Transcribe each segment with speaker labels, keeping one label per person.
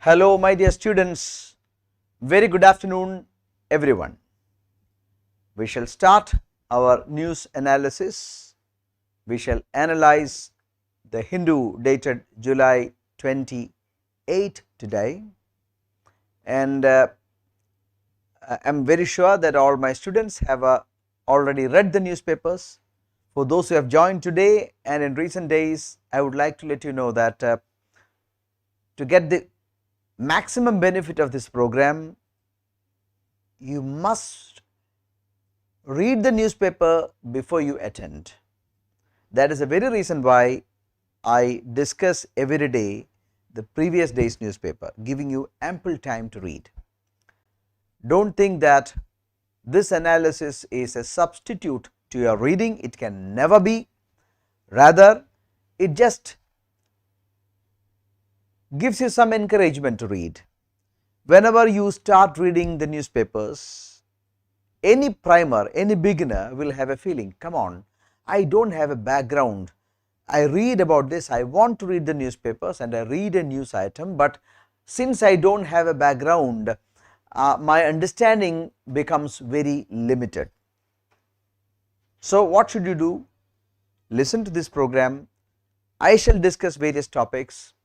Speaker 1: Hello my dear students, very good afternoon everyone. We shall start our news analysis. We shall analyze the Hindu dated July 28 today, and I am very sure that all my students have already read the newspapers. For those who have joined today and in recent days, I would like to let you know that to get the maximum benefit of this program, you must read the newspaper before you attend. That is the very reason why I discuss every day the previous day's newspaper, giving you ample time to read. Don't think that this analysis is a substitute to your reading, it can never be. Rather, it just gives you some encouragement to read. Whenever you start reading the newspapers, any primer, any beginner will have a feeling, come on, I don't have a background, I read about this, I want to read the newspapers and I read a news item, but since I don't have a background, my understanding becomes very limited. So what should you do? Listen to this program. I shall discuss various topics,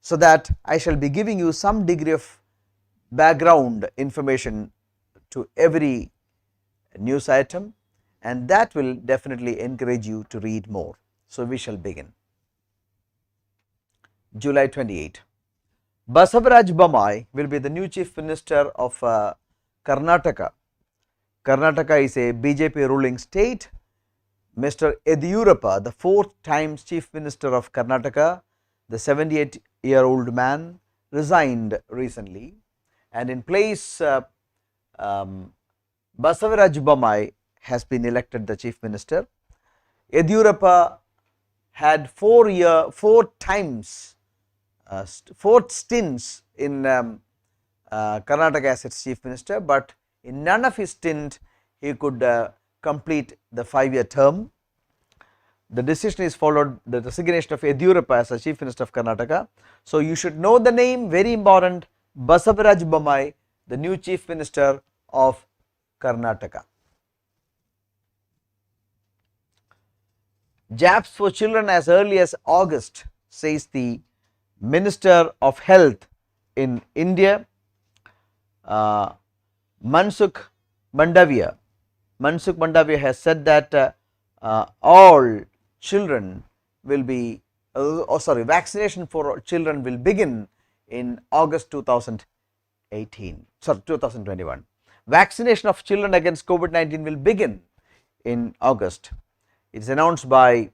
Speaker 1: so that I shall be giving you some degree of background information to every news item, and that will definitely encourage you to read more. So we shall begin. July 28. Basavaraj Bommai will be the new Chief Minister of Karnataka. Karnataka is a BJP ruling state. Mr. Yediyurappa, the 4th times Chief Minister of Karnataka, the 78-year-old man, resigned recently, and in place Basavaraj Bommai has been elected the Chief Minister. Yediyurappa had 4 stints in Karnataka as its Chief Minister, but in none of his stint he could complete the 5-year term. The decision is followed the resignation of Yediyurappa as the Chief Minister of Karnataka. So you should know the name, very important, Basavaraj Bommai, the new Chief Minister of Karnataka. Jabs for children as early as August, says the Minister of Health in India, Mansukh Mandavia. Mansukh Mandavia has said that all children will be, vaccination for children will begin in August 2021. Vaccination of children against COVID-19 will begin in August. It is announced by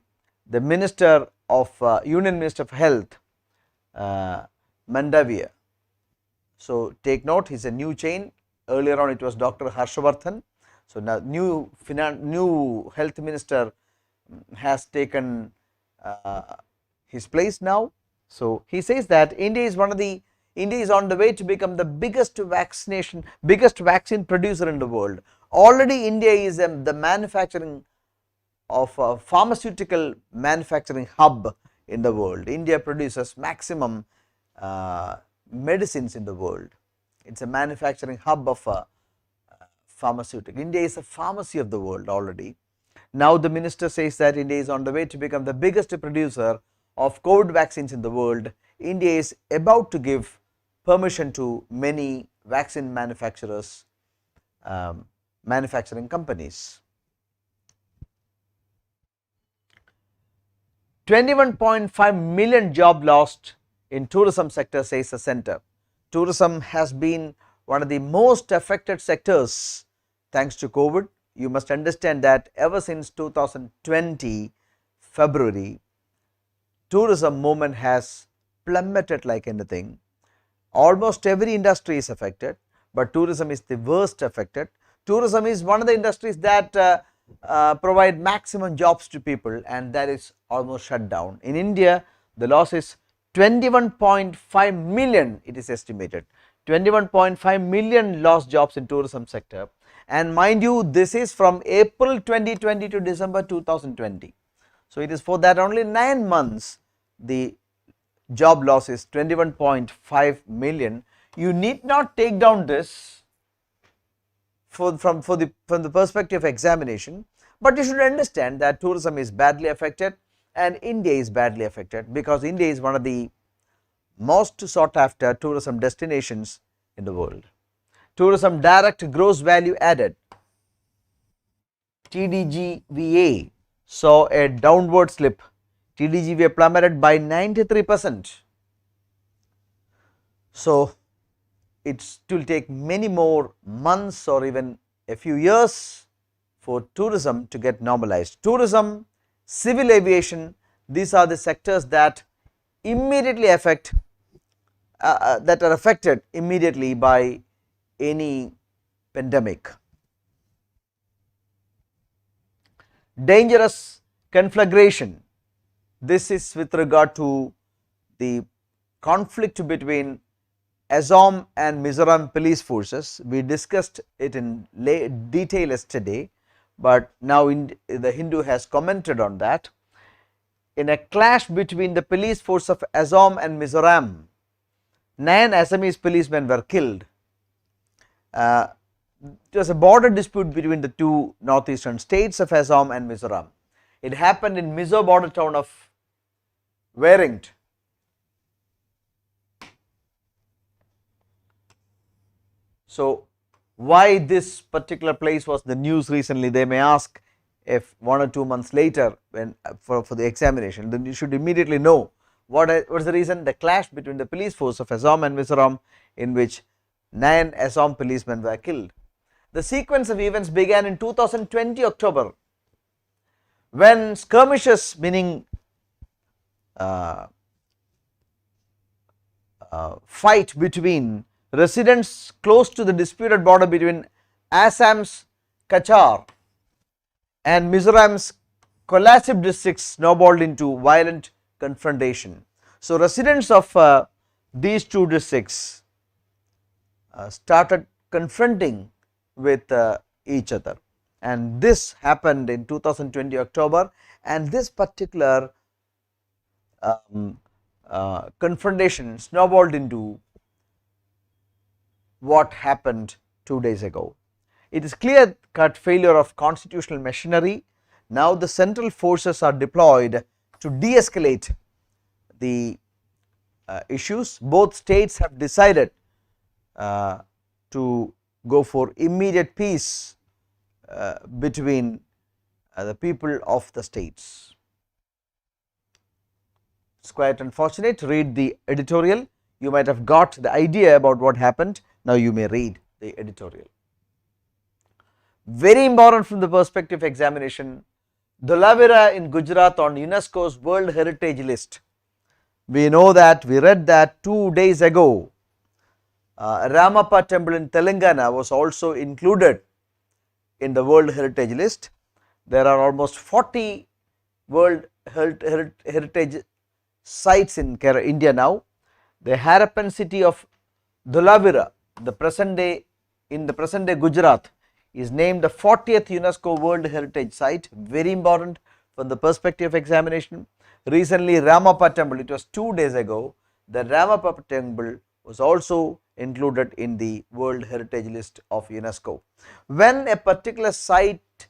Speaker 1: the Minister of Union Minister of Health, Mandavia. So take note, he is a new chain. Earlier on it was Dr. Harshavardhan. So now new health minister has taken his place now. So he says that India is on the way to become the biggest vaccine producer in the world. Already India is the manufacturing of a pharmaceutical manufacturing hub in the world. India produces maximum medicines in the world. It's a manufacturing hub of pharmaceutical. India is a pharmacy of the world already. Now the minister says that India is on the way to become the biggest producer of COVID vaccines in the world. India is about to give permission to many vaccine manufacturers, manufacturing companies. 21.5 million job lost in tourism sector, says the center. Tourism has been one of the most affected sectors thanks to COVID. You must understand that ever since 2020 February, tourism movement has plummeted like anything. Almost every industry is affected, but tourism is the worst affected. Tourism is one of the industries that provide maximum jobs to people, and that is almost shut down. In India, the loss is 21.5 million, it is estimated. 21.5 million lost jobs in tourism sector, and mind you, this is from April 2020 to December 2020. So it is for that only 9 months the job loss is 21.5 million. You need not take down this from the perspective of examination, but you should understand that tourism is badly affected and India is badly affected, because India is one of the most sought after tourism destinations in the world. Tourism direct gross value added, TDGVA, saw a downward slip. TDGVA plummeted by 93%. So, it will take many more months or even a few years for tourism to get normalized. Tourism, civil aviation, these are the sectors that immediately affect that are affected immediately by any pandemic. Dangerous conflagration, this is with regard to the conflict between Assam and Mizoram police forces. We discussed it in detail yesterday, but now the Hindu has commented on that. In a clash between the police force of Assam and Mizoram, 9 Assamese policemen were killed. It was a border dispute between the two northeastern states of Assam and Mizoram. It happened in Mizo border town of Warrington. So, why this particular place was the news recently, they may ask if 1 or 2 months later when for the examination, then you should immediately know what is the reason. The clash between the police force of Assam and Mizoram, in which 9 Assam policemen were killed. The sequence of events began in 2020 October, when skirmishes, meaning fight between residents close to the disputed border between Assam's Kachar and Mizoram's Kolasib districts snowballed into violent confrontation. So, residents of these two districts started confronting with each other, and this happened in 2020 October, and this particular confrontation snowballed into what happened 2 days ago. It is clear cut failure of constitutional machinery. Now the central forces are deployed to de-escalate the issues. Both states have decided to go for immediate peace between the people of the states. It is quite unfortunate. Read the editorial. You might have got the idea about what happened. Now you may read the editorial. Very important from the perspective of examination, Dholavira in Gujarat on UNESCO's World Heritage List. We know that, we read that 2 days ago. Ramappa temple in Telangana was also included in the World Heritage List. There are almost 40 World Heritage sites in India now. The Harappan city of Dholavira, in the present day Gujarat, is named the 40th UNESCO World Heritage Site. Very important from the perspective of examination. Recently, Ramappa temple, it was 2 days ago, the Ramappa temple was also included in the World Heritage List of UNESCO. When a particular site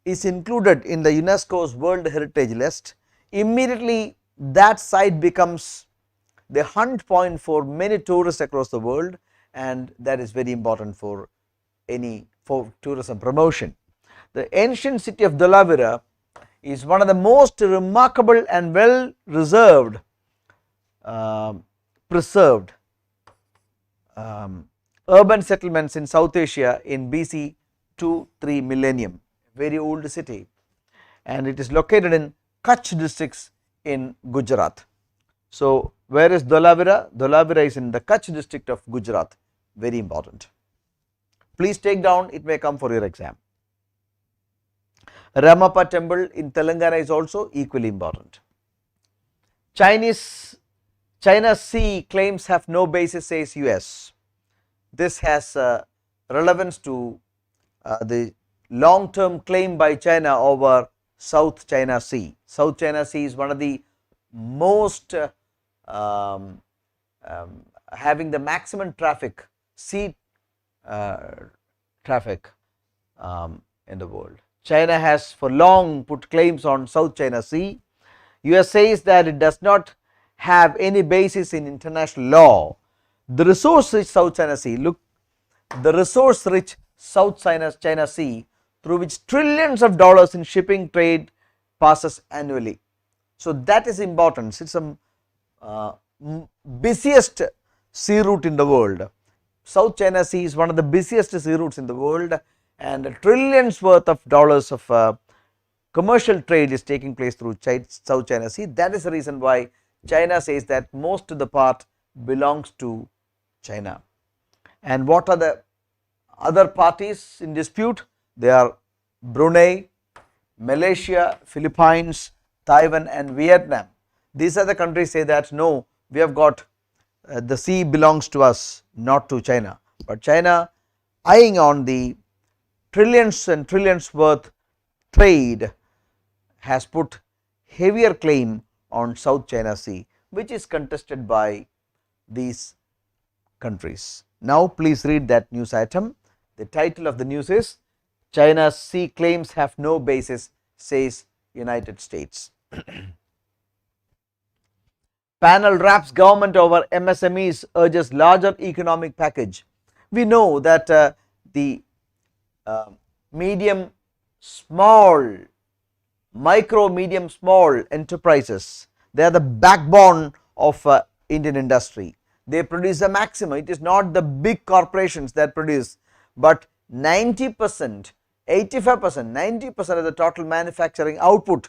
Speaker 1: is included in the UNESCO's World Heritage List, immediately that site becomes the hunt point for many tourists across the world, and that is very important for tourism promotion. The ancient city of Dholavira is one of the most remarkable and well preserved urban settlements in South Asia in BC 2-3 millennium, very old city, and it is located in Kutch districts in Gujarat. So, where is Dholavira? Dholavira is in the Kutch district of Gujarat, very important. Please take down, it may come for your exam. Ramappa temple in Telangana is also equally important. China's sea claims have no basis, says US. This has relevance to the long term claim by China over South China Sea. South China Sea is one of the most um, having the maximum traffic, sea traffic in the world. China has for long put claims on South China Sea. US says that it does not have any basis in international law. The resource rich South China Sea, look, the resource rich South China Sea, through which trillions of dollars in shipping trade passes annually. So that is important. It's the busiest sea route in the world. South China Sea is one of the busiest sea routes in the world, and trillions worth of dollars of commercial trade is taking place through South China Sea. That is the reason why China says that most of the part belongs to China. And what are the other parties in dispute? They are Brunei, Malaysia, Philippines, Taiwan and Vietnam. These are the countries say that no, we have got the sea belongs to us, not to China. But China, eyeing on the trillions and trillions worth trade, has put heavier claim on South China Sea, which is contested by these countries. Now please read that news item. The title of the news is China's sea claims have no basis, says United States. Panel wraps government over MSMEs, urges larger economic package. We know that the medium, small, micro, medium, small enterprises, they are the backbone of Indian industry. They produce the maximum. It is not the big corporations that produce, but 90%, 85%, 90% of the total manufacturing output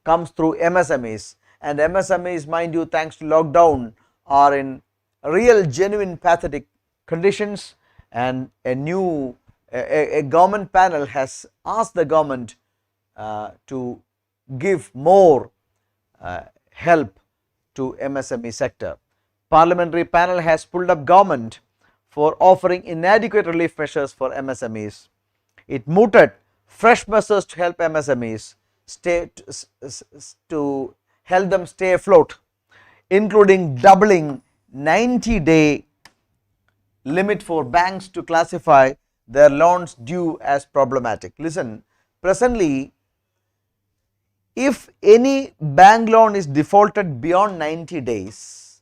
Speaker 1: comes through MSMEs. And MSMEs, mind you, thanks to lockdown, are in real genuine pathetic conditions, and a government panel has asked the government to give more help to MSME sector. Parliamentary panel has pulled up government for offering inadequate relief measures for MSMEs. It mooted fresh measures to help MSMEs to help them stay afloat, including doubling 90-day limit for banks to classify their loans due as problematic. Listen, presently, if any bank loan is defaulted beyond 90 days,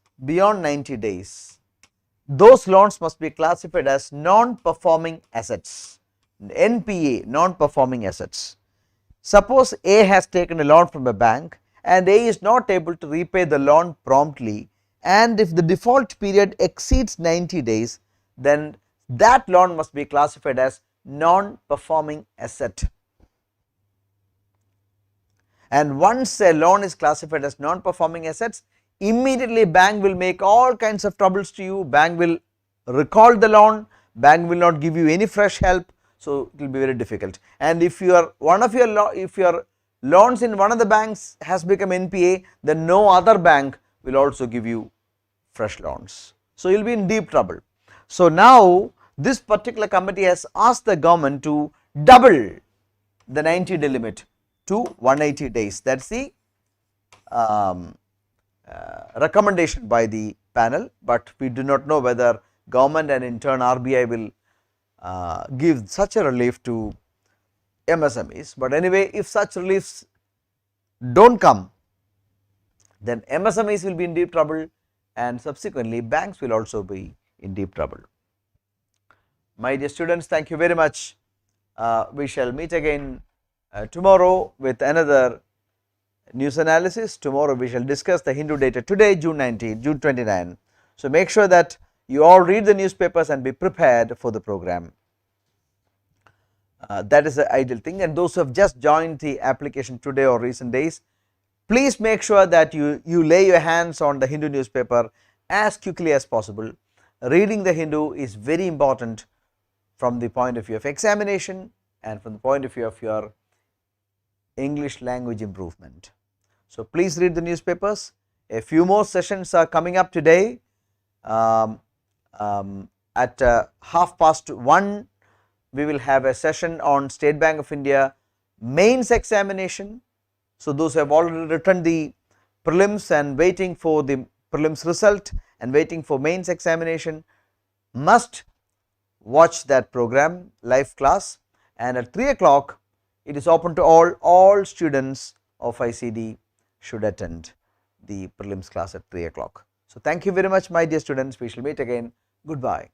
Speaker 1: those loans must be classified as non-performing assets, NPA, non-performing assets. Suppose A has taken a loan from a bank and A is not able to repay the loan promptly, and if the default period exceeds 90 days, then that loan must be classified as non-performing asset. And once a loan is classified as non-performing assets, immediately bank will make all kinds of troubles to you. Bank will recall the loan, bank will not give you any fresh help, so it will be very difficult. And if your loans in one of the banks has become NPA, then no other bank will also give you fresh loans. So you will be in deep trouble. So now this particular committee has asked the government to double the 90-day limit to 180 days. That is the recommendation by the panel, but we do not know whether government and in turn RBI will give such a relief to MSMEs. But anyway, if such reliefs do not come, then MSMEs will be in deep trouble, and subsequently banks will also be in deep trouble. My dear students, thank you very much. We shall meet again tomorrow with another news analysis. Tomorrow we shall discuss the Hindu data today, June 29. So make sure that you all read the newspapers and be prepared for the program. That is the ideal thing, and those who have just joined the application today or recent days, please make sure that you lay your hands on the Hindu newspaper as quickly as possible. Reading the Hindu is very important from the point of view of examination and from the point of view of your English language improvement. So please read the newspapers. A few more sessions are coming up today. At 1:30 we will have a session on State Bank of India mains examination. So those who have already written the prelims and waiting for the prelims result and waiting for mains examination must watch that program live class, and at 3 o'clock it is open to all students of ICD should attend the prelims class at 3 o'clock. So, thank you very much my dear students, we shall meet again, goodbye.